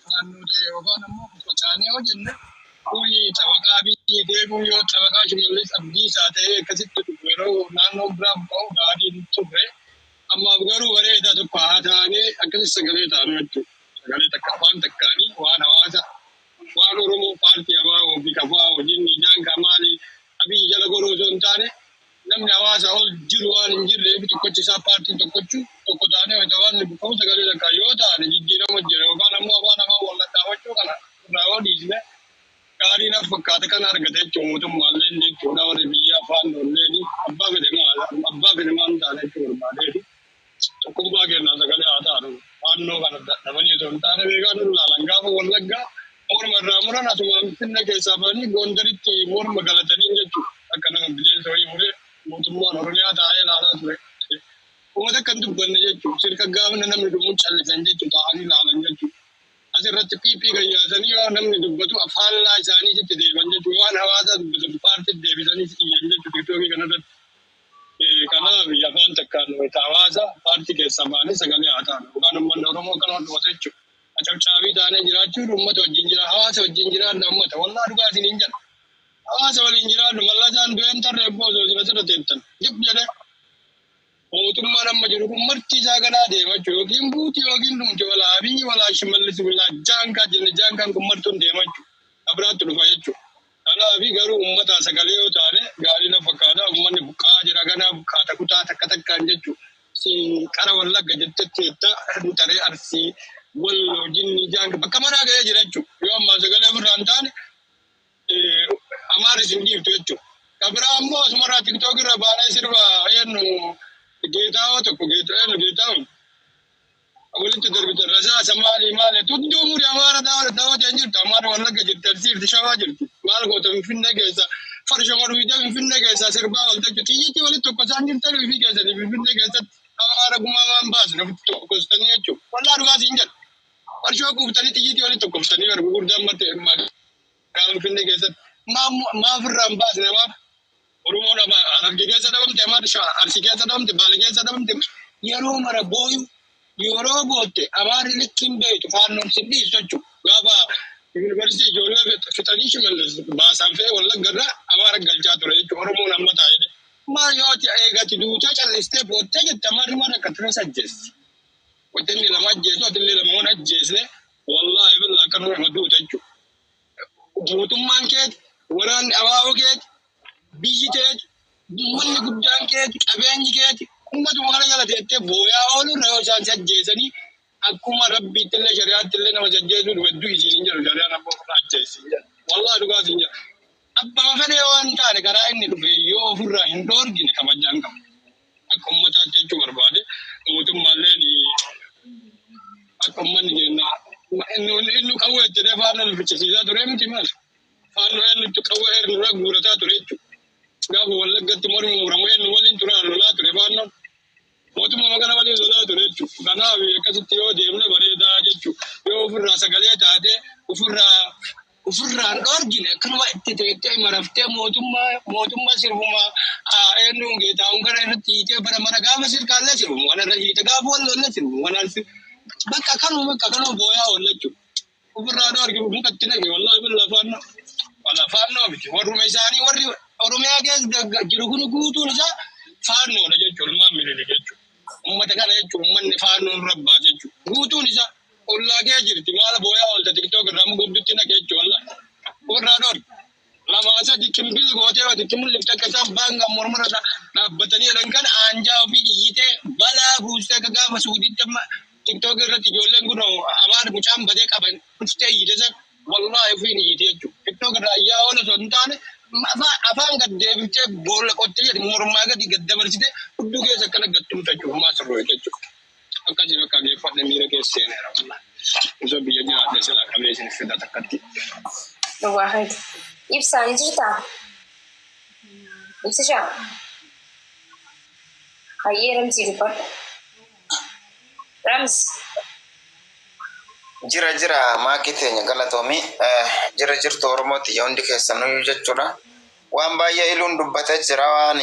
faannoodee yookaan ammoo facaanee hojjenne kuni tabaqaa biyyi deemuu yoo tabaqaa shimallis abdii isaa ta'ee akkasitti yeroo naannoo biraaf ba'u gaariin turre ammaaf garuu bareedaa tokko haa taanee akkasii sagalee taanu jechuudha. Sagalee takka afaan takkaanii waan hawaasa waan Oromoo paartii abaa fi kafaa wajjin nijaan kamaali abiyyi jala goroo osoo hin taane namni hawaasa ol jiru waan hin jirreef tokkochi isaa paartiin tokko taanee waan buqqa'u sagalee takka yoo taane jijjiirama jira yookaan ammoo afaan walladhaawachuu kana irraa yoo dhiisne gaariin as fakkaata kana argate jechuun mootummaallee jechuudha warri biyya afaan olleen abbaa fedhe maan taane jechuu barbaadeeti. Tokkummaa kennaa sagalee haa taanu naannoo kana dadhabanii osoo hin taane beekaan ilaalan gaafa wallaggaa morma irraa muran asuma finna keessaa ba'anii gondaritti morma galatanii jechuudha. Akka nama bileensa wayii muree mootummaan Oromiyaa taa'ee ilaalaa ture. Uummata kan dubbanne jechuudha. Sirka gaafna namni dhumuun callisan jechuudha taa'anii ilaalan jechuudha. Asirratti piipii gayyaasanii yoo namni dubbatu afaallaa isaanii sitti deeman jechuudha. Waan hawaasaa dubbatu paartii deebisanii iyyan jechuudha. Tiktokii kanarratti. Kanaaf afaan takkaan hawaasa paartii keessaa baanee sagalee haa taanu. Yookaan uummanni Oromoo kan hordofatu jechuudha. Acabcaabii taanee jiraachuun uummata wajjin jira. Hawaasa wajjin jiraanna uummata. Wallaa dhugaatiin hin jedha. Hawaasa waliin jiraannu mallasaan du'een tarree boosoo sirra teettan. Dib jedhee mootummaan amma jiru kun marti isaa ganaa deema jechuudha. Yookiin buutii yookiin dhumti walaa abiyyi walaa shimallis walaa jaankaa jenne jaankaan kun martuun deema jechuudha. Abiraatti dhufa jechuudha. Kanaaf garuu uummata sagalee yoo taane gaarii na fakkaata. Uummanni buqqaa jira ganaa buqqaata kutaa takka takkaan jechuudha. Qara wallagga jettetti taree arsii walloo jinni jaanka bakka maraa ga'ee jira jechuudha. Yoo ammaa sagalee birraan taane amaaris hin dhiiftu jechuudha. Kabiraa ammoo asumarraa tiktook irra baanee sirba yennu geetaawoo tokko geetaawoo walitti darbite rasaasa maali tudduu muri amaara daawwatee jirtu amaara wallagga jirti arsiifti shawaa jirti maal goota finfinnee keessa farsha marwiidee finfinnee keessa sirbaa waltajjii xiyyiitti walitti tokko isaan jirtan fi keessanii finfinnee keessatti amaara gumamaan baasne tokkostanii jechuudha. Wallaa dhugaas hin jedhu. Farshoo kuuftanii xiyyiitti walitti tokkoftanii gurguddaan mattee finfinnee keessatti maafirraan baasne maaf Oromoon Harargee keessa dhabamte Arsii keessa dhabamte Baalee keessa dhabamte yeroo mara booyu yeroo bootte amaarri likkiin beektu faannoon si dhiisu jechuudha. Gaafa yuunivarsiitii ijoollee fixanii shimallis baasaan fe'ee wallaggarraa amaara galchaa ture jechuudha. Oromoon amma taa'ee maal yoo eegatti duutee callistee boottee jette amaarri mara akka turas ajjeessi. Waanti lama ajjeesu atillee lama ajjeesne wallaahi billaa akka nama duuta jechuudha. Mootummaan keeti waraanni abaaboo keeti biyyi keeti uummanni guddaan keeti qabeenyi keeti uummatuma kana jala teettee booyaa oolurra yoo isaan si ajjeesanii akkuma rabbiittillee shari'aattillee nama ajjeesuu hedduu isiin jedhu shari'aan abbaa ofirraa ajjeessi jedha. Wallaahi dhugaas hin jedhu. Abbaa fedhee waan taane karaa inni dhufe yoo ofirraa hin dhoorgine kabajaan qaba. Akka uummataatti jechuu barbaade mootummaallee akka uummanni jennaa inni qawwee itti faana fichisiisaa ture miti maal? Faanno inni qawwee irraa guurataa ture jechuudha. Gaafa wallaggatti mormi muramu inni waliin turaan lolaa ture faannoon. Mootummaa magana waliin lolaa ture jechuudha. Kanaaf akkasitti yoo deemne bareedaa jechuudha. Yoo ofirraa sagalee taatee ofirraan dhoorgine akkanuma itti teettee maraftee mootummaa sirbumaa eenyuun geetaa'uun gara irratti hiitee bara mara gaafa sirkaallee sirbu waan irra hiite gaafa wallollee sirbu waan alfi bakka kanuma booyaa oolla jechuudha. Ofirraa dhoorgine mukatti naqe wallaahi billaa faannoo miti warruma isaanii warri Oromiyaa keessa jiru kun guutuun isaa faannoodha jechuudha. Ilmaan mililee jechuudha. Uummata kana jechuudha uummanni faannoon rabbaa jechuudha. Guutuun isaa ollaa kee jirti maala booyaa oolta tiktook irraa mugubbitti naqee jechuudha wallaahi. Warraa dhoorgi. Lamaa sadii kimbil gootee yoo mul'ifte akka isaan baangaa mormara dhaabbatanii jedhan kana aanjaa ofii iyyitee balaa buustee akka gaafa suuditti amma tiktook irratti ijoolleen kun amaara mucaan badee qaban dhuftee iyyite san wallaahi ofiin iyyite jechuudha. Tiktook irraa iyyaa oola osoo hin taane afaan gad deebitee boolla qottee jedhu mormaa gadi gad dabarsitee hudduu keessa akkana gattumta jechuudha. Maa sirroo jechuudha. Akkasii bakka geeffadhe miira keessa seeneera wallaahi. Osoo biyya jiraatee silaa qabee isin fida takkatti. Waahid. Ibsaan jirtaa? Ibsishaa? Hayyee ramsii dubbadhu. Rams. Jira maakii teenya galatoomii jirtu Oromooti yaa hundi keessanuu jechuudha. Waan baay'ee iluun dubbatee jira waan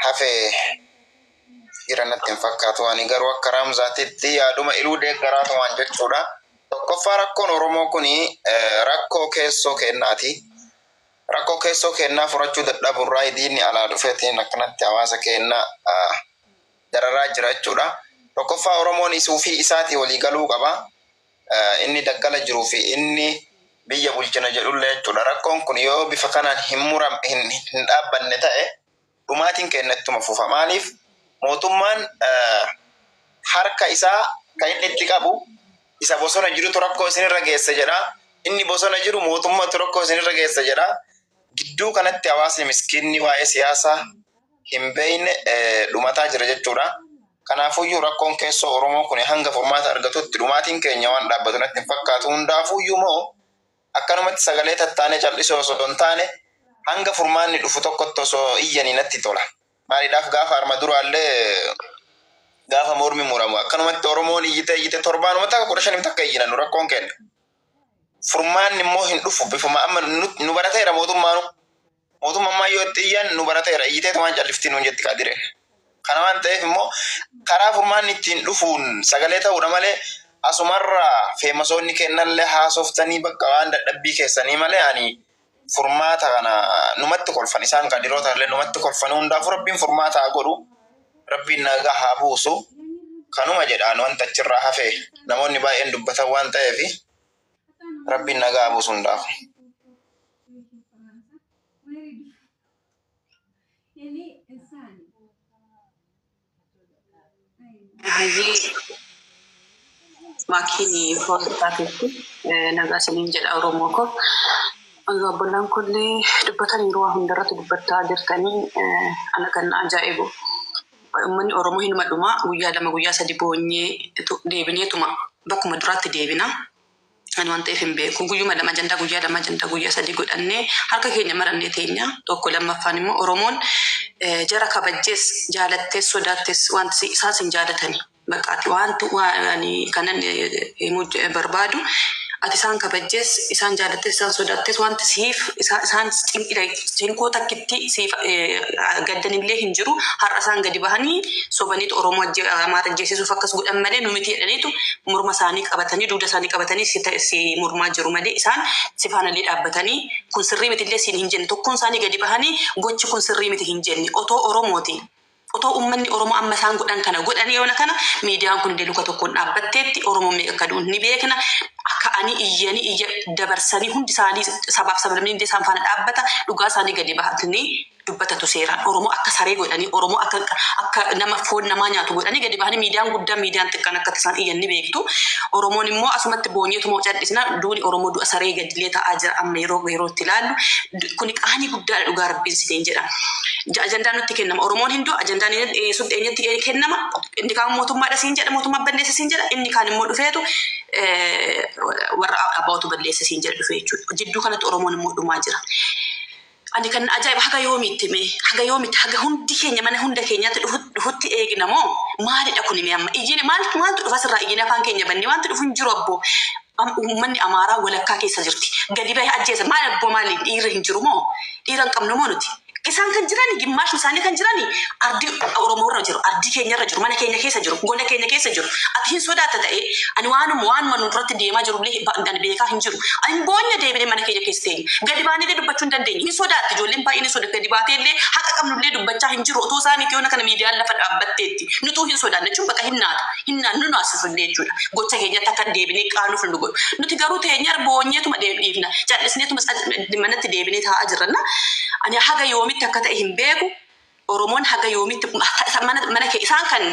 hafee jira natti hin fakkaatu waan garuu akka Ramzaatitti yaaduma iluu deeggaraatu waan jechuudha. tokkoffaa rakkoon Oromoo kuni rakkoo keessoo kennaati. Rakkoo keessoo kennaa furachuu dadhaburraa diinni alaa dhufeetiin akkanatti hawaasa kennaa dararaa jira jechuudha. Tokkoffaa Oromoon isuu fi isaatii walii galuu qaba. Inni daggala jiruu fi inni biyya bulchina jedhullee jechuudha. Rakkoon kun yoo bifa kanaan hin dhaabbanne ta'e dhumaatiin kennettuma fufa. Maaliif mootummaan harka isaa kan inni itti qabu isa bosona jirutu rakkoo isinirra geessa jedha. Inni bosona jiru mootummaatu rakkoo isinirra geessa jedha. Gidduu kanatti hawaasni miskiinni waa'ee siyaasaa hin beekne dhumataa jira jechuudha. Kanaafuyyuu rakkoon keessoo Oromoo kun hanga furmaata argatutti dhumaatiin keenya waan dhaabbatu natti hin fakkaatu. Hundaafuyyuu moo akkanumatti sagalee tattaanee callisoo osoo hin taane hanga furmaanni dhufu tokkotti osoo iyyanii natti tola. Maaliidhaaf gaafa arma duraallee gaafa mormi muramu akkanumatti Oromoon iyyite torbaanuma takka 15 takka iyyinan rakkoon kenna. Furmaanni immoo hin dhufu bifuma amma nu barateera mootummaanu. Mootummaan yoo itti iyyan nu barateera iyyitee waan calliftiin nuun jetti kaadire. Kana waan ta'eef immoo karaa furmaanni ittiin dhufuun sagalee ta'uudha malee asumarra feemasoonni kennallee haasoftanii bakka waan dadhabbii keessanii malee ani furmaata kana numatti kolfan isaan kaadiroota illee numatti kolfan hundaafuu rabbiin furmaata haa godhu. Rabbiin nagaa haa buusu. Kanuma jedhaan wanta achirraa hafe namoonni baay'een dubbatan waan ta'eef rabbiin nagaa haa buusu hundaaf. Makini fooltaa keessi nagaa saniin jedha Oromoo ko. Obbolaan kunillee dubbatan yeroo hundarratti dubbataa jirtanii ana kan ajaa'ibu. Uummanni Oromoo hin madhuma guyyaa 2 guyyaa 3 boonyee deebineetuma bakkuma duraatti deebina. Ani waan ta'eef hin beeku guyyuma 2 ajandaa guyyaa 2 ajandaa guyyaa 3 godhannee harka keenya marannee teenya tokko lammaffaan immoo Oromoon jara kabajjees jaalattees sodaattees wanti isaan sin jaalatani. Bakkaatti wanti kanan himuu barbaadu ati isaan kabajjees isaan jaalattees isaan sodaattees wanti siif isaan cinkoo takkitti siif gaddanillee hin jiru har'a isaan gadi bahanii sobaniitu Oromoo Amaara jeesisuuf akkas godhan malee numiti jedhaniitu morma isaanii qabatanii duuda isaanii qabatanii si mormaa jiru malee isaan si faanallee dhaabbatanii kun sirrii mitillee siin hin jenne tokkoon isaanii gadi bahanii gochi kun sirrii miti hin jenne otoo Oromooti. Otoo uummanni Oromoo amma isaan godhan kana godhanii yoona kana miidiyaan kun luka tokkoon dhaabbatteetti Oromoo meeqa akka du'u ni beekna. Akka ani iyya dabarsanii hundi isaanii sabaaf sablamni isaan faana dhaabbata dhugaa isaanii gadi bahatanii dubbatatu seeraan Oromoo akka saree godhanii Oromoo akka nama foon namaa nyaatu godhanii gadi bahanii miidiyaan guddaa miidiyaan xiqqaan akka isaan iyyan ni beektu. Oromoon immoo asumatti boonyeetu moo callisna duuni Oromoo du'a saree gadilee ta'aa jira amma yerootti ilaallu kuni qaanii guddaa dhugaa rabbiin siteen jedha. Ajandaan nutti kennama Oromoon hinduu ajandaan sudde eenyatti kennama inni kaan mootummaadha siin jedha mootummaa balleessa siin jedha inni kaan immoo dhufeetu warra abbootu balleessa siin jedha dhufee jechuudha. Jidduu kanatti Oromoon immoo dhumaa jira. Ani kan ajaa'iba haga yoomitti haga hundi keenya mana hunda keenyaatti dhufutti eegna moo maalidha kun mee amma ijjiin maaltu dhufa sirraa ijjiin afaan keenya banne wanti dhufu hin jiru abbo uummanni Amaaraa walakkaa keessa jirti gadi bahee ajjeesa maal abbo maali dhiirri hin jiru moo dhiira hin qabnu moo nuti isaan kan jirani gimmaashni isaanii kan jirani ardi Oromoo irra jiru ardi keenya irra jiru mana keenya keessa jiru gola keenya keessa jiru ati hin sodaata ta'e ani waan nurratti deemaa jiru illee beekaa hin jiru ani boonya deebine mana keenya keessa ta'e gadi baanee dubbachuu hin dandeenye hin sodaatti ijoolleen baay'een sodaatti gadi baatee illee haqa qabnu illee dubbachaa hin jiru otoo isaaniiti yoona kana miidiyaan lafa dhaabbatteetti nutuu hin sodaanne jechuun bakka hinnaatu nu naasifillee jechuudha gocha keenyatti akka deebinee qaanuuf nu godhu nuti garuu teenyar boonyeetuma dhiifna callisneetuma manatti deebinee taa'aa jirranna ani haga yoomitti akka ta'e hin beeku Oromoon haga yoomitti mana kee isaan kan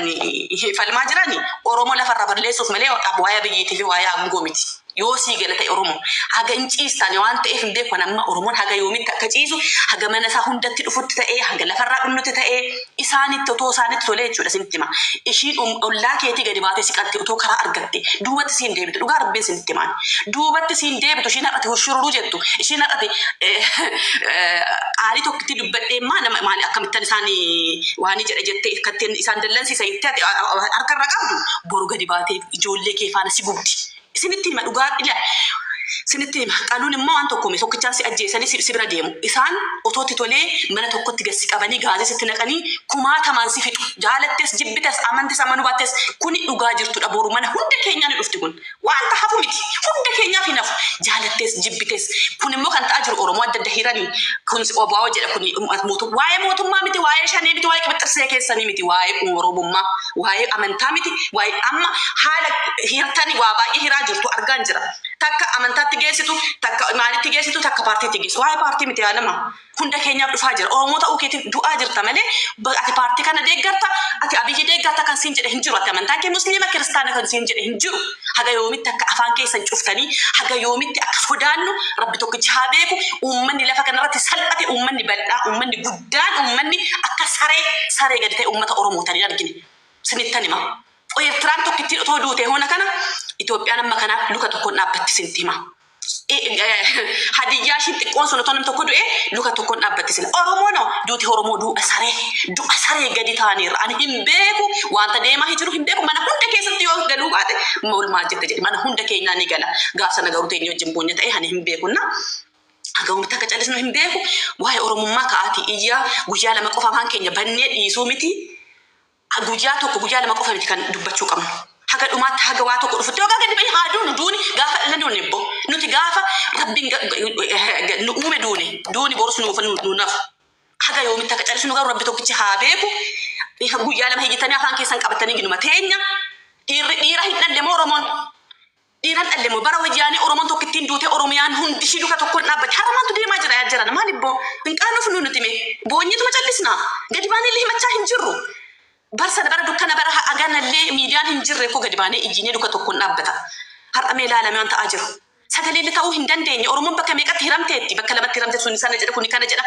falmaa jirani Oromoo lafarraa balleessuuf malee waa'ee biyyiitii fi waa'ee aangoo miti yoo sii gala ta'e Oromoo haga hin ciistaan waan ta'eef hin beeku amma Oromoon haga yoomitti akka ciisu haga mana isaa hundatti dhufutti ta'ee haga lafarraa dhunnutti ta'ee isaanitti otoo isaanitti tolee jechuudha sinitti hima ishiin ollaa keetii gadi baatee siqatte otoo karaa argatte duubatti siin deebitu dhugaa rabbiin sinitti himaan duubatti siin deebitu ishiin har'ate hoshururuu jettu ishiin har'ate qaalii tokkitti dubbadhee maali akkamittan isaanii waan jedhe jettee katteen isaan dallansiisa jettee harkarra qabdu boru gadi baatee ijoollee kee faana si gubdi isinitti hima dhugaa ila sinitti hima qaluun immoo waan tokkome tokkichaan si ajjeesanii si bira deemu isaan otootti tolee mana tokkotti gassi qabanii gaazii sitti naqanii kumaatamaan si fixu jaalattes jibbites amantes amanuu baattes kuni dhugaa jirtudha boru mana hunda keenyaan dhufti kun wanta hafu miti hunda jaalattes jibbites kun immoo kan ta'aa jiru Oromoo adda adda hiranii kun obaa jedha kun waa'ee mootummaa miti waa'ee shanee miti waa'ee qibxarsee keessanii miti waa'ee Oromummaa waa'ee amantaa miti waa'ee amma haala hirtanii waa baay'ee hiraa jirtu argaan jira takka amantaatti geessitu takka maalitti geessitu takka paartiitti geessitu waa'ee paartii miti nama hunda keenyaaf dhufaa jira Oromoo ta'uu keetiif du'aa jirta malee ati paartii kana deeggarta ati abiyyi deeggarta kan siin jedhe hin jiru ati amantaan kee musliima kiristaana kan siin jedhe hin jiru haga yoomitti akka afaan keessan cuftanii haga yoomitti akka sodaannu rabbi tokkichi haa beeku uummanni lafa kanarratti salphate uummanni bal'aa uummanni guddaan uummanni akka saree gadi ta'e uummata Oromoo tanii argine sinittan hima Eertiraan tokkittiin otoo duute hoona kana Itoophiyaan amma kanaaf luka tokkoon dhaabbatti sinti hima hadiyyaa shin xiqqoon sun otoo nam tokko du'e luka tokkoon dhaabbatti sila Oromoo no duuti Oromoo du'a saree gadi ta'aniirra ani hin beeku wanta deemaa jiru hin beeku mana hunda keessatti yoo galuu baate maal jette jedhi mana hunda keenyaa ni gala gaafsa nagaruu teenya wajjin boonya ta'e ani hin beekunna hagawumti akka callisnu hin beeku waa'ee Oromummaa ka'aati iyyaa guyyaa lama qofa afaan keenya bannee dhiisuu miti guyyaa tokko guyyaa lama qofa miti kan dubbachuu qabnu haga dhumaatti haga waa tokko dhufutti yoo gadi bahi haa duuni gaafa illee duuni ebbo nuti gaafa rabbiin nu uume duuni borus nu nafu haga yoomitti akka callisnu garuu rabbi tokkichi haa beeku guyyaa lama hijjitanii afaan keessan qabatanii ginuma teenya dhiira hin dhallemoo Oromoon dhiiran dhallemoo bara wayyaanii Oromoon tokkittiin duute Oromiyaan hundi shi luka tokkoon dhaabbate haramaantu deemaa jira yaa jiran maal ibboo hin qaannuuf nuti mee boonyituma callisnaa gadi baanee illee himachaa hin jirru barsana bara dukkana bara aganallee miidiyaan hin jirre ko gadi baanee ijjiinee luka tokkoon dhaabbata har'amee ilaalamee waan ta'aa jiru sagalee ta'uu hin dandeenye Oromoon bakka meeqatti hiramteetti bakka lamatti hiramte sun sana jedha kuni kana jedha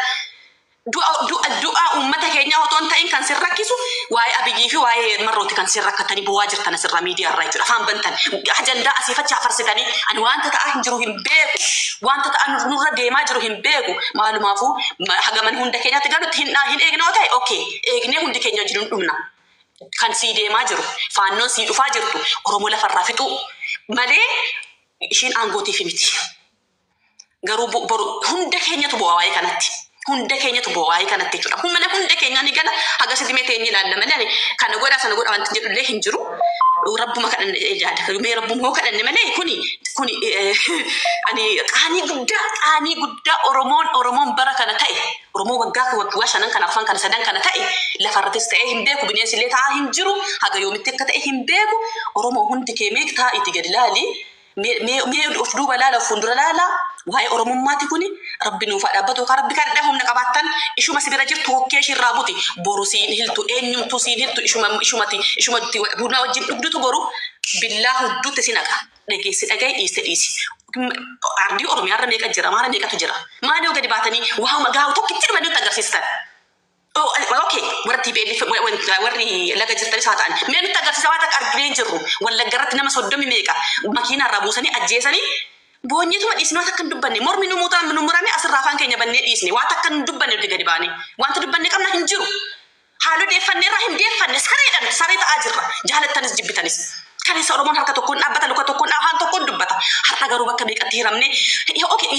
du'a uummata keenya otoon ta'in kan sin rakkisu waa'ee Abiyyii fi waa'ee Marrooti kan sin rakkatanii bu'aa jirtan asirraa miidiyaa irraa jechuudha afaan bantan ajandaa asiifachaa farsitanii ani wanta ta'aa hin jiru hin beeku wanta ta'aa nurra deemaa jiru hin beeku maalumaafuu hagaman hunda keenyaatti galutti hin eegnoo ta'e okay eegnee hundi keenya jiruun dhumna kan sii deemaa jiru faannoon sii dhufaa jirtu Oromoo lafarraa fixuu malee ishiin aangootiif miti garuu boru hunda keenyatu bu'aa waa'ee kanatti hunda keenyatu bu'aa waa'ee kanatti jechuudha humna hunda keenya ni gala haga sitti teenye ilaalla malee kana godhaa sana godhaa wanti jedhullee hin jiru rabbuma kadhanne yaada mee rabbuma kadhanne malee kuni ani qaanii guddaa Oromoon bara kana ta'e Oromoo waggaa shanan kana afaan kana sadan kana ta'e lafarrattis ta'e hin beeku bineensi illee ta'aa hin jiru haga yoomitti akka ta'e hin beeku Oromoo hundi kee meeq ta'a itti gadi laali mee of duuba laala fuuldura laala waa'ee Oromummaati kuni rabbi nuuf dhaabbatu ka rabbi kadhadhaa humna qabaattan ishuma sibira jirtu hokkee ishirraa buti boru siin hiltu eenyumtu siin hiltu ishumatti buna wajjin dhugdutu boru billaa hudduutti si naqa dhageessi dhaga'i dhiisi ardii Oromiyaarra meeqa jira maara meeqatu jira maali yoo gadi baatanii waa gaawu tokkitti dhuma nutti agarsiistan okay warri laga jirtanis haa ta'an mee nutti agarsiisa waan akka arginee hin jirru wallaggarratti nama 30 meeqa makiinarraa buusanii ajjeesanii boonyituma dhiisnee waan akka hin dubbanne mormi nu murame asirraa afaan keenya bannee dhiisne waan akka hin dubbanne nuti gadi baane wanta dubbanne qabna hin jiru haaloo deeffanneerraa hin deeffanne saree ta'aa jirra jaalattanis jibbitanis kaneessa Oromoon harka tokkoon dhaabbata luka tokkoon afaan tokkoon dubbata har'a garuu bakka meeqatti hiramne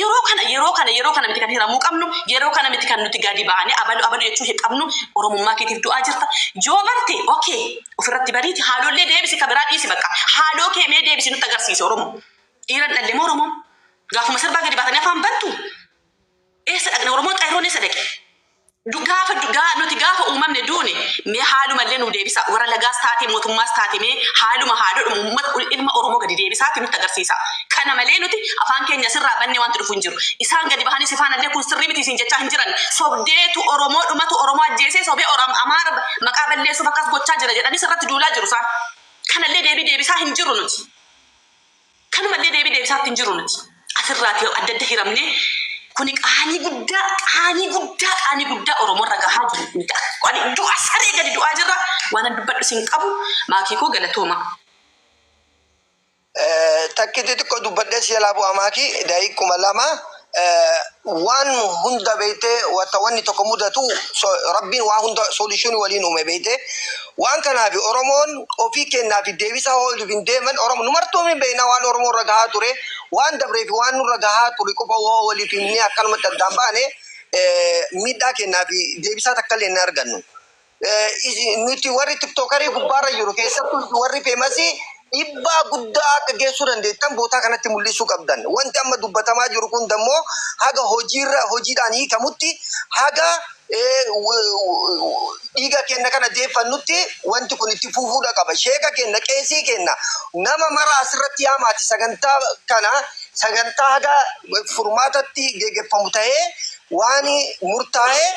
yeroo kana miti kan hiramuu qabnu yeroo kana miti kan nuti gadi baane abalu jechuu hin qabnu Oromummaa keetiif du'aa jirta joo barte okay ofirratti bariiti haalollee deebisi kabiraa dhiisi bakka haaloo kee mee deebisi nutti agarsiise Oromoo dhiiran dhallemoo Oromoon gaafuma sarbaa gadi baatanii afaan bantu eessa dhaqne Oromoon xayiroon eessa dhaqe nuti gaafa uumamne duune mee haalumallee nu deebisa warra lagaas taate mootummaas taate mee haaluma ilma Oromoo gadi deebisaati nutti agarsiisa kana malee nuti afaan keenya sirraa banne wanti dhufu hin jiru isaan gadi bahanii sifaanallee kun sirrii miti isin jechaa hin jiran sobdeetu Oromoo dhumatu Oromoo ajjeesee sobee Amaara maqaa balleessuuf akkas gochaa jira jedhanii sirratti duulaa jiru isaan kanallee deebisaa hin jiru nuti kanumallee deebisaatti hin jiru nuti asirraati adda adda hiramne kuni qaanii guddaa Oromoo irra gahaa jiru du'a saree gadi du'aa jirra waan dubbadhu sin qabu maakii koo galatooma takkiti xiqqoo dubbadhee si jalaa bu'aa maakii daa'ii lama waan hunda beeytee wanni tokko mudatu rabbiin waa hunda solution waliin uume beeytee waan kanaaf Oromoon ofii kennaaf deebisaa ooluuf hin deeman Oromoo numartuu hin beekna waan Oromoo irra gahaa ture waan dabree fi waan nurra gahaa ture qofa waliif himnee akkanumatti addaan baane miidhaa kennaaf deebisaa takka illee hin argannu. Nuti warri tiktookarii gubbaarra jiru keessattuu warri feemasii dhiibbaa guddaa akka geessuu dandeettan bootaa kanatti mul'isuu qabdan. Wanti amma dubbatamaa jiru kun dammoo haga hojiidhaan hiikamutti haga dhiiga kenna kana deeffannutti wanti kun itti fufuudha qaba. Sheeka kenna qeesii kenna nama mara asirratti yaamaati sagantaa kana sagantaa haga furmaatatti geggeeffamu ta'ee waan murtaa'ee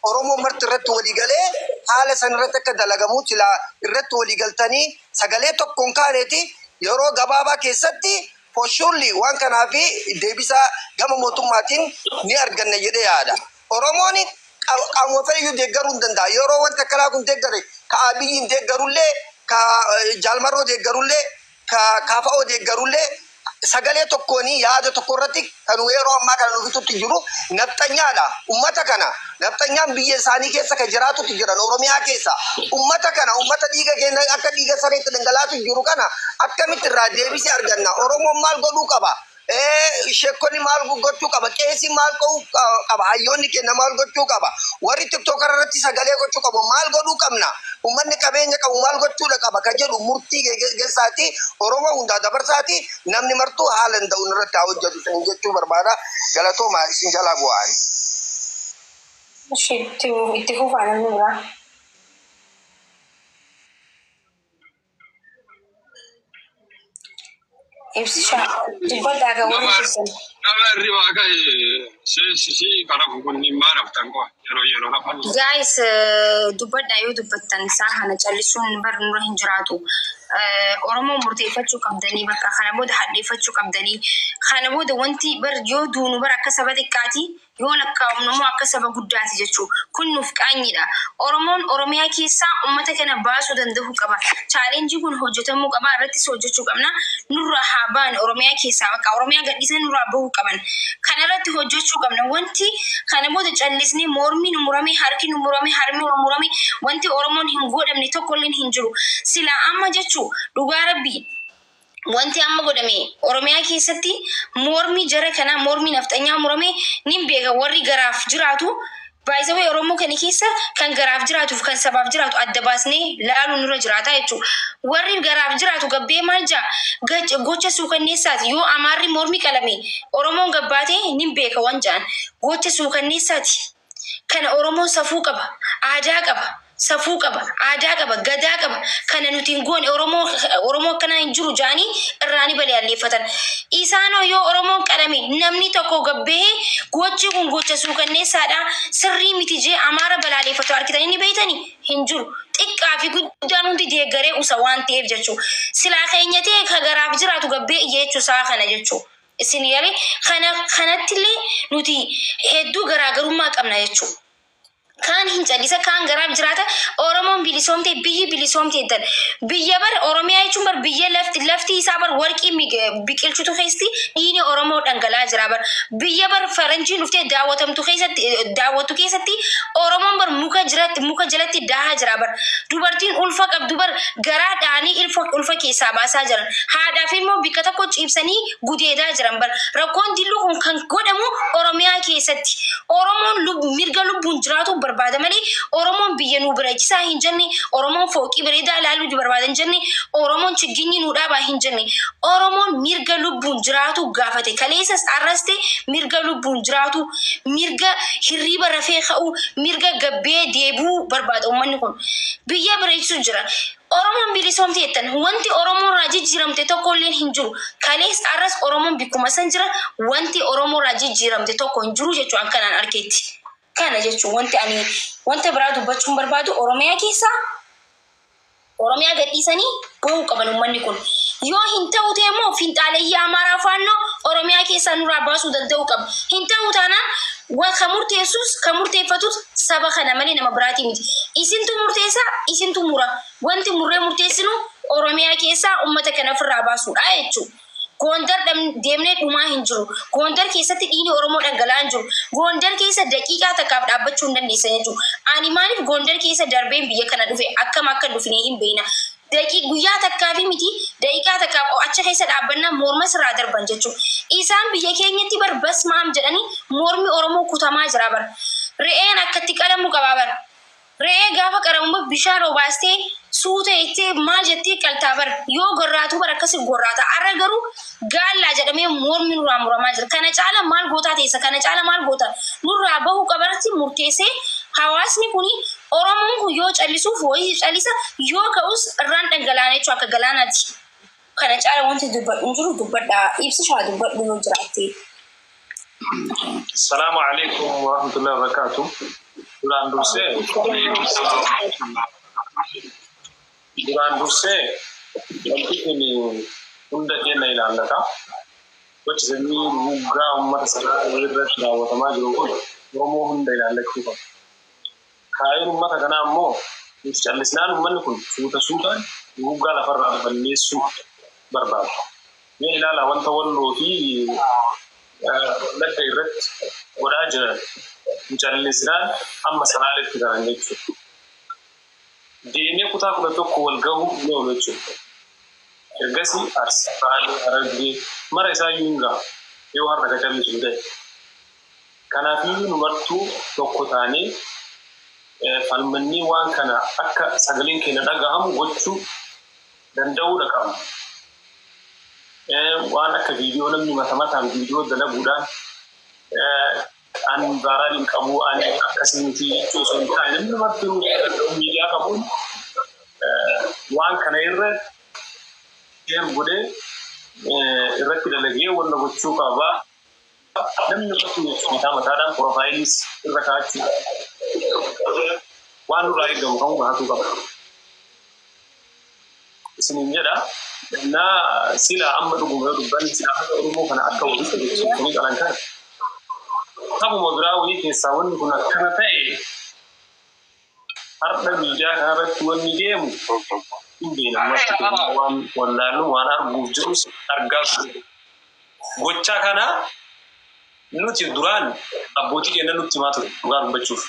Oromoo marti irratti walii galee haala san irratti akka dalagamu silaa irratti walii galtanii sagalee tokkoon kaaneeti yeroo gabaabaa keessatti foshulli waan kanaa fi deebisaa gama mootummaatiin ni arganna jedhee yaada. Oromoon qaamuma fayyuu deeggaruu hin danda'a. Yeroo wanta kalaa kun deeggare ka Abiyyiin deeggarullee ka Jaalmaroo deeggarullee ka Kaafa'oo deeggarullee sagalee tokkooni yaada tokko irratti kan yeroo ammaa kana nuufitutti jiru nafxanyaadha. Ummata kana nafxanyaan biyya isaanii keessa kan jiraatutti jiran Oromiyaa keessa ummata kana ummata dhiiga keenya akka dhiiga sareetti dhangalaatu jiru kana akkamitti irraa deebisee arganna? Oromoon maal godhuu qaba? Sheekonni maal gochuu qaba? Qeesii maal qaba? Hayyoonni keenya maal gochuu qaba? Warri tiktookara irratti sagalee gochuu qabu maal godhuu qabna? Ummanni qabeenya qabu maal gochuudha qaba? Ka jedhu murtii geessaati Oromoo hundaa dabarsaati namni martuu haala hin ta'uun irratti haa hojjetu san jechuu barbaada. Galatooma isin jalaa bu'aan. Itti fufaa namni biraa. Ibsisha dubbadhaa gawwan ibsan. Nama hirribaa ka'e seensisi karaa kunniin maal haftan qofa yeroo hafan. Guys dubbadhaa yoo dubbattan isaa kana callisuun bar nurra hin jiraatu. Oromoo murteeffachuu qabdanii bakka kana booda hadheeffachuu qabdanii kana booda wanti bar yoo duunu bar akka saba xiqqaati yoo lakkaa'amnu immoo akka saba guddaati jechuu kun nuuf qaanyiidha. Oromoon Oromiyaa keessaa uummata kana baasuu danda'uu qaba. Chaalenjii kun hojjetamuu qaba irrattis hojjechuu qabna. Nurra haa baane Oromiyaa keessaa bakka Oromiyaa gadhiisanii nurraa bahuu qaban. Kana irratti hojjechuu qabna. Wanti kana booda callisnee mormii nu murame harki nu murame harmi nu murame wanti Oromoon hin godhamne tokkolleen hin jiru. Sila amma jechuu dhugaa rabbii wanti amma godhame Oromiyaa keessatti mormii jara kana mormii nafxanyaa murame nin beeka warri garaaf jiraatu baay'ee Oromoo kana keessa kan garaaf jiraatuuf kan sabaaf jiraatu adda baasnee laaluun nurra jiraata jechuudha. Warri garaaf jiraatu gabbee maal jaa gocha suukanneessaati yoo Amaarri mormii qalame Oromoon gabbaatee nin beeka waan jaan gocha suukanneessaati. Kana Oromoon safuu qaba, aadaa qaba, safuu qaba, aadaa qaba, gadaa qaba. Kana nuti hin goone Oromoo akkana hin jiru jaanii irraani balaaleffatan. Isaanoo yoo Oromoon qalame namni tokko gabbee gochi kun gocha suukanneessaadha sirrii miti jee Amaara balaaleffatu harkitanii ni beeytanii hin jiru. Xiqqaa fi guddaan hundi deeggaree usa waan ta'eef jechuudha. Silaa keenya ta'e ka garaaf jiraatu gabbee jechuu isaa kana jechuudha. Isin yaale kanattillee nuti hedduu garaagarummaa qabna jechuudha. Kan hin calisa kan garaaf jiraata Oromoon bilisoomte biyyi bilisoomte dan biyya bar Oromiyaa jechuun bar biyya lafti isaa bar warqii biqilchutu keessatti dhiini Oromoo dhangalaa jira bar biyya bar faranjiin dhuftee daawwatamtu keessatti Oromoon bar muka jalatti daahaa jira bar dubartiin ulfa qabdu bar garaa dhaanii ulfa keessaa baasaa jiran haadhaaf immoo bikka tokko ciibsanii gudeedaa jiran bar rakkoon dillu kun kan godhamu Oromiyaa keessatti Oromoon mirga lubbuun jiraatu barbaada malee Oromoon biyya nu birachisaa hin jenne Oromoon fooqii bareedaa ilaaluu barbaada hin jenne Oromoon chigginyi nu dhaabaa hin jenne Oromoon mirga lubbuun jiraatu gaafate kaleessas arraste mirga lubbuun jiraatu mirga hirriba rafee ka'u mirga gabbee deebuu barbaada uummanni kun biyya birachisu jira. Oromoon bilisoomte jettan wanti Oromoon irraa jijjiiramte tokkolleen hin jiru. Kalees arras Oromoon bikkuma san jira wanti Oromoon irraa jijjiiramte tokko hin jiru jechuun kanaan arkeetti. Kana jechuun wanta biraa dubbachuun barbaadu Oromiyaa keessa Oromiyaa gadhiisanii bahuu qaban uummanni kun. Yoo hin ta'u ta'e immoo finxaaleeyyii Amaaraa faannoo Oromiyaa keessa nurraa baasuu danda'uu qaba. Hin ta'u taanaan kan murteeffatus saba kana malee nama biraatii miti. Isintu murteessa, isintu mura. Wanti murree murteessinu Oromiyaa keessa uummata kana ofirraa baasuudha jechuudha. Gondar deemnee dhumaa hin jiru. Gondar keessatti dhiini Oromoo dhangala'aa hin jiru. Gondar keessa daqiiqaa takkaaf dhaabbachuu hin dandeessan jechuudha. Ani maaliif Gondar keessa darbeen biyya kana dhufe akkam akka dhufnee hin beekna. Guyyaa takkaafi miti daqiiqaa takkaaf acha keessa dhaabbannaa morma sirraa darban jechuudha. Isaan biyya keenyatti bar basmaam jedhanii mormi Oromoo kutamaa jira bar. Re'een akkatti qalamuu qabaa bar. Re'ee gaafa qaramu bishaan obaastee suuta ittee maal jettee qaltaabar yoo gorraatu bara akkasi gorraata arra garuu gaallaa jedhamee mormi nurraa muramaa jira kana caala maal gootaa teessa kana caala maal goota nurraa bahu qabarratti murteessee hawaasni kuni oromoon kun yoo callisuuf wayii callisa yoo ka'us irraan dhangalaana jechuun akka galaanaati kana caala wanti dubbadhu jiru dubbadhaa ibsishaa dubbadhu yoo jiraatte. Assalamu alaikum warahmatullahi wabarakatuh. Duraan dursee wanti kun hunda keenya ilaallata. Gochi sanyii guggaa uummata sanaa irratti raawwatamaa jiru kun Oromoo hunda ilaallachuu qaba. Kaayyoon uummata kanaa immoo nuti callisnaan uummanni kun suutaan guggaa lafarraa balleessuu barbaada. Mee ilaala wanta walloo fi lakka irratti godhaa jiran callisnaan amma sanaaletti garan jechuudha. Deemee kutaa 11 wal gahuu ni oolu jechuudha. Ergasii Arsii, Harargee mara isaa yuungaa yoo har'a gacallisu hin ta'e. Kanaafiyyuu nu martuu tokko taanee falmannii waan kana akka sagaleen keenya dhagahamu gochuu danda'uudha qabna. Waan akka viidiyoo namni mataan viidiyoo dalaguudhaan an baaraan qabu an akkasitti jechuu osoo hin taane namni martuu miidiyaa qabuun waan kana irra godhee irratti dalagee wanta gochuu qaba. Namni martuu mataadhaan proofaayilis irra kaa'achuu waan nurraa eegamu kan bahatuu qaba. Isiniin jedha sila amma dhuguma dubbanni sila Oromoo kana akka walitti jechuun kuni qalan kana. Qabuma biraa wayii keessaa wanni kun akkana ta'e har'a miidiyaa kanarratti wanni deemu hin beeknamatti waan wallaallu waan arguuf jirus argaa jiru. Gochaa kana nuti duraan abbootii keenya nutti himaa ture dhugaa dubbachuuf.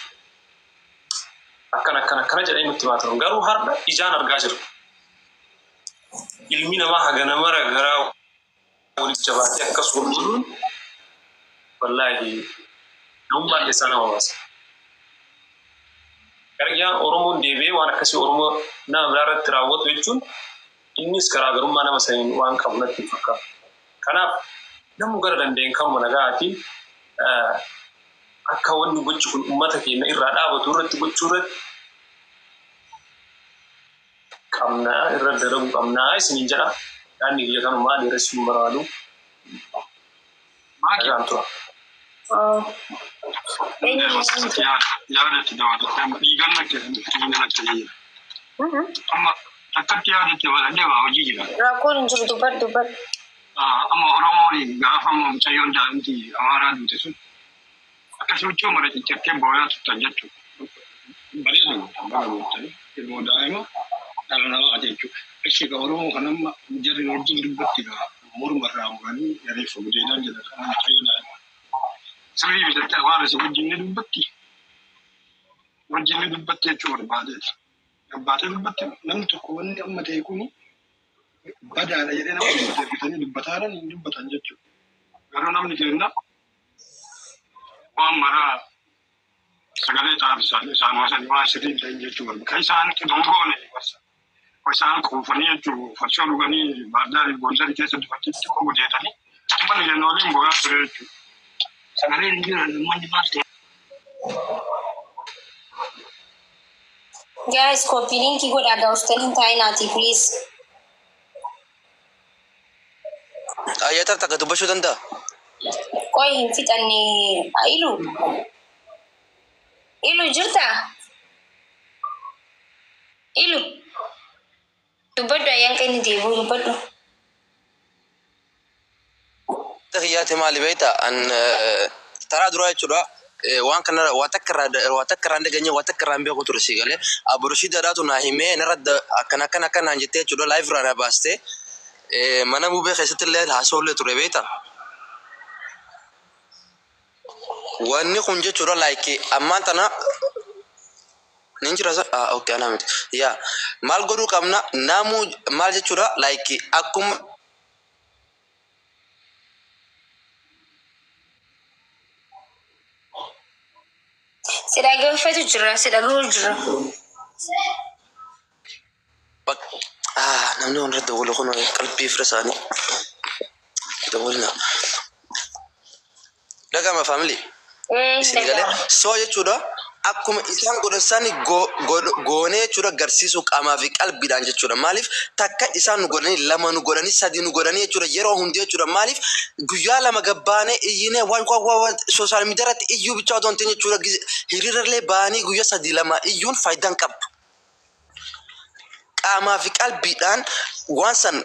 Akkana jedhee nutti himaa ture garuu har'a ijaan argaa jiru. Ilmi namaa hagana mara garaa walitti jabaatee akkas gurguruun wallaahi dhumbaan keessaa nama baasa. Gargiyaan Oromoon deebi'ee waan akkasii Oromoo nama biraa irratti raawwatu jechuun innis garaagarummaa nama saniin waan qabu natti fakkaata. Kanaaf namni gara dandeenye kan nagaatiin akka wanni gochi kun uummata keenya irraa dhaabatu irratti gochuu irratti qabnaa irra dalaguu qabnaa isiniin jedha. Yaadni biyya kanuma dheeressuu barbaadu. Maal tura? Yaadatti daawwatu dhiiganna keessatti amma akkatti yaadatti baladhee waa hojii jira. Rakkoon hin jiru dubbadhu. Amma Oromoon gaafa mucayyoon daa'imti Amaaraa duute sun akkasumas mara ciccittee booyaa tuttan jechuudha. Bareedu ilmoo daa'ima dhala namaa jechuudha. Ishee Oromoo kan amma jarri wajjin dubbatti morma irraa muranii reeffa gudeedhaan jedha kan mucayyoo daa'ima. Sabii bitatee waan isa wajjin dubbatti jechuudha barbaadeeti. Abbaatee dubbatti namni tokko wanni amma ta'e kuni badaadha jedhee nama dubbatanii dubbataadhaan hin dubbatan jechuudha. Garuu namni keenya waan maraa sagalee taasisan isaan wasanii waan sirrii hin ta'in jechuudha. Kan isaan dhungoone isaan kuufanii jechuudha. Farsoo dhuganii baardaarii boonsarii keessa dubbatitti qomu jeetanii mana jennooliin booyaa ture jechuudha. Sagaleen hin jiran manni maal ta'e. Guys, copy link godhaa gaafsanii taa'inaati please. Ayyaata takka dubbachuu danda'a? Qoy hin fixanne ilu jirta? Ilu dubbadhu ayyaan kan inni deebi'u dubbadhu. Tahiyyaati maali beektaa? Taraa duraa jechuudha. Waan kana waa takka irraan dhageenye waa takka irraan beeku ture si galee aburushii dadaatu naa himee narra akkanaan jettee jechuudha live irraa na baastee mana mubee keessatti illee haasawullee ture beektaa? Wanni kun jechuudha like ammaan tana nin jira okay ana miti yaa maal godhuu qabna namu maal jechuudha like akkuma Sidhaggeeffatu jira, sidhagahuu jira. namni waan irra dawwalu kun qalbii fira isaanii dawwalina. Dhagama family. Isin galee soo jechuudha akkuma isaan godhan sani goonee jechuudha garsiisuu qaamaa fi qalbiidhaan jechuudha. Maaliif takka isaan nu godhanii lama nu godhanii sadii nu godhanii jechuudha yeroo hundi jechuudha. Maaliif guyyaa lama gabbaanee iyyinee waan sooshaal miidiyaa irratti iyyuu bichaa otoo hin ta'in jechuudha hiriirallee baanii guyyaa sadii lama iyyuun faayidaan qabdu. Qaamaa fi qalbiidhaan waan san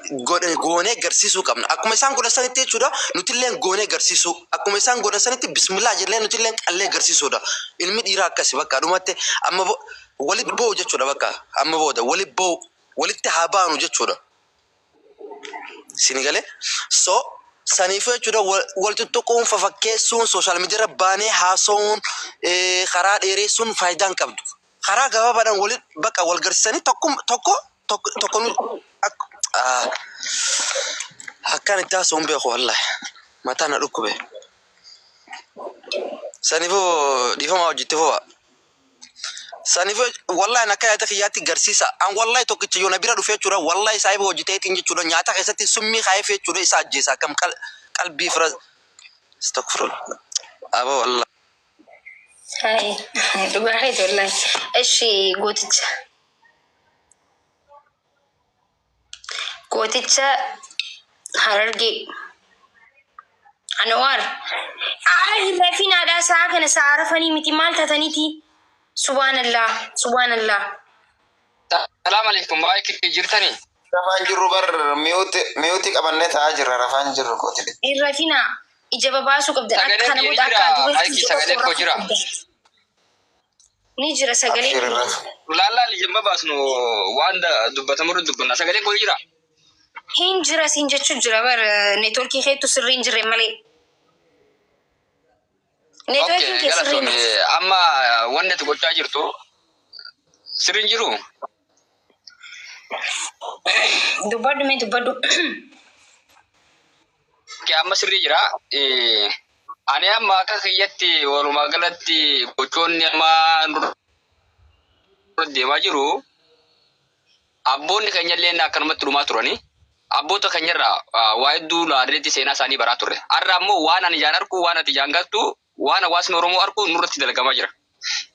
goonee garsiisuu qabna. Akkuma isaan godhan sanitti jechuudha nutillee goonee garsiisuu. Akkuma isaan godhan sanitti bismillah jedhee nutillee qallee garsiisuudha. Ilmi dhiiraa akkasi bakka dhumatti amma walitti boo'u jechuudha bakka amma booda walitti boo'u walitti haa baanu jechuudha. Isin galee so saniifuu jechuudha wal tuttuquun fafakkeessuun sooshaal miidiyaa irra baanee haasa'uun karaa dheeressuun faayidaan qabdu. Karaa gabaabaadhaan walitti bakka wal garsiisanii tokko akkaan itti haasa'uun beeku wallahi mataa na dhukkube. Saniifuu dhiifama hojjetti foo'a. Saniifuu wallahi akka yaada kiyyaatti garsiisa. An wallahi tokkicha yoo na bira dhufee jechuudha wallahi saayiba hojjeteetiin jechuudha nyaata keessatti summii kaayee jechuudha isa ajjeesa akkam qalbii fira astaghfirullah. Aba wallahi. Hai, dhugaadha wallahi. Eshi gooticha Harargee Anwar. Rafin ada saa kana saa rafanii miti maal taataniiti. Subhanallah, subhanallah. Assalamu alaikum. Baay'ee jirtani. Rafaan jirru bar miyuuti qabannee taa'aa jirra rafaan jirru kooti. Rafina ija babaasu qabda akka kana booda akka duratti sagalee koo jira. Ni jira sagalee. Laallaa lijamma baasnu waan dubbatamu dubbanna sagalee koo jira. Hin jira siin jechuun jira bar neetworkii keetu sirrii hin jirre malee. Neetworkii kee sirrii hin jirre. Amma wanni ati gochaa jirtu sirrii hin jiru. Dubbadhu mee dubbadhu. Amma sirrii jira. Ani amma akka kiyyatti walumaa galatti gochoonni amma nurra deemaa jiru. Abboonni keenyallee akkanumatti dhumaa turani. Abboota keenyarraa waa hedduu laadeetti seenaa isaanii baraa turre. Har'a ammoo waan ani ijaan argu, waan ati ijaan galtu, waan hawaasni Oromoo argu nurratti dalagamaa jira.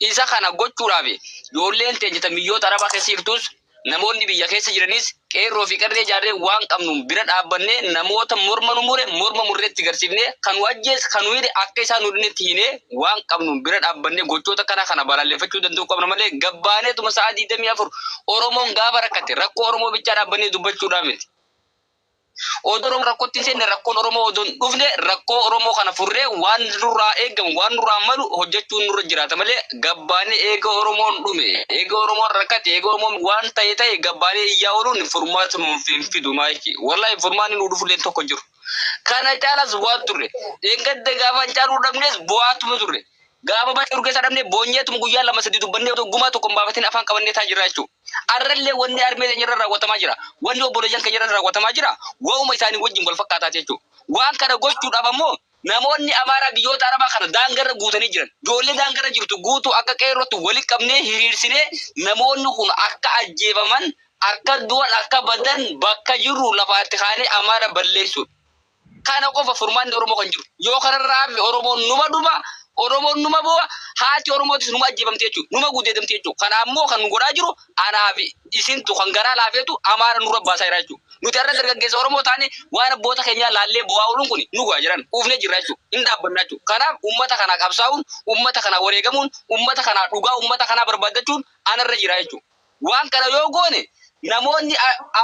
Isa kana gochuudhaaf ijoolleen teenya biyyoota Arabaa keessa jirtus namoonni biyya keessa jiranis qeerroo fi qarree ijaarree waan qabnu bira dhaabbannee namoota morma nu mure morma murreetti garsiifnee kan wajjees kan hidhe akka isaan nudinetti hiinee waan qabnu bira dhaabbannee gochoota kana balaaleffachuu danda'u qabna malee gabbaaneetuma sa'a 24 Oromoon gaafa rakkate rakkoo Oromoo bichaa dhaabbannee dubbachuudhaan miti. Odoroon rakkootti seenne rakkoon Oromoo odoon dhufne rakkoo Oromoo kana furree waan nurraa eegamu waan nurraa malu hojjechuun nurra jiraata malee gabbaanee eega Oromoon dhume eega Oromoon rakkate eega Oromoon waan ta'e gabbaanee iyyaa ooluun furmaata nuuf hin fidu maayiki wallahi furmaanni nu dhufulleen tokko jiru. Kana caalas bu'aa turre eeggadde gaafa caaluu dhabnees bu'aatuma turre. Gaafa baay'ee keessa dhabnee boonyeetum guyyaa lama sadii dubbannee gumaa tokko baafatiin afaan qabannee taa jira jechuudha. Arrallee wanni armee keenya irra raawwatamaa jira. Wanni obboleeyyan keenya irra raawwatamaa jira. Waa'uma isaanii wajjin wal fakkaataa jechuudha. Waan kana gochuudhaaf ammoo namoonni Amaaraa biyyoota Arabaa kana daangarra guutanii jiran. Ijoollee daangarra jirtu guutuu akka qeerrootti walitti qabnee hiriirsinee namoonni kun akka ajjeefaman akka du'an akka badan bakka jiru lafaatti kaanee Amaara balleessuudha. Kana qofa furmaanni Oromoo kan jiru. Yoo kanarraa Oromoon numa dhuma Oromoon numa bu'a haati Oromootis numa ajjeefamte jechuudha. Numa gudeedamte jechuudha. Kana ammoo kan godhaa jiru anaa fi isintu kan garaa laafeetu Amaara nurra baasaa jira jechuudha. Nuti irra dargaggeessa Oromoo taane waan abboota keenyaa laallee bu'aa ooluun kun nu go'aa jiran uufnee jirra jechuudha. Hin dhaabbannaa jechuudha. Kanaaf uummata kanaa qabsaa'uun, uummata kanaa wareegamuun, uummata kanaa dhugaa, uummata kanaa barbaaddachuun anarra jira jechuudha. Waan kana yoo goone namoonni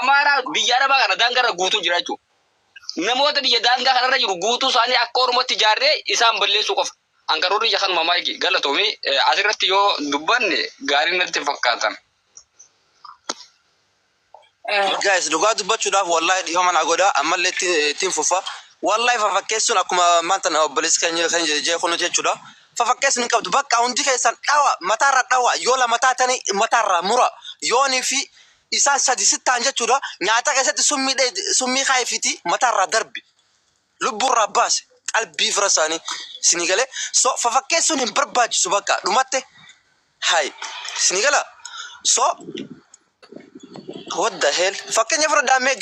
Amaaraa biyya Arabaa kana daangarra guutuu jira jechuudha. Namoota biyya daangaa kanarra jiru guutuu isaanii akka Oromootti ijaarree isaan balleessuu qofa. Ankaroonni jahan mamaayiki galatoomii asirratti yoo dubbanne gaarii natti fakkaatan. Guys, dhugaa dubbachuudhaaf wallahi dhiifama na godha ammallee ittiin fufa. Wallahi fafakkeessuun akkuma maanta obboleessi keenya kan jee kun jechuudha. Fafakkeessuun hin qabdu bakka hundi keessan dhawa mataarra dhawa yoo lama taatanii mataarra mura yoonii fi isaan sadi sittaan jechuudha. Nyaata keessatti summii kaayifiti mataarra darbi lubburraa baase qalbii fira isaanii sinii galee so fafakkeessuun hin barbaachisu bakka dhumatte Hai. Sinigala. So what the hell? Fakkeenya fudhadhaa mee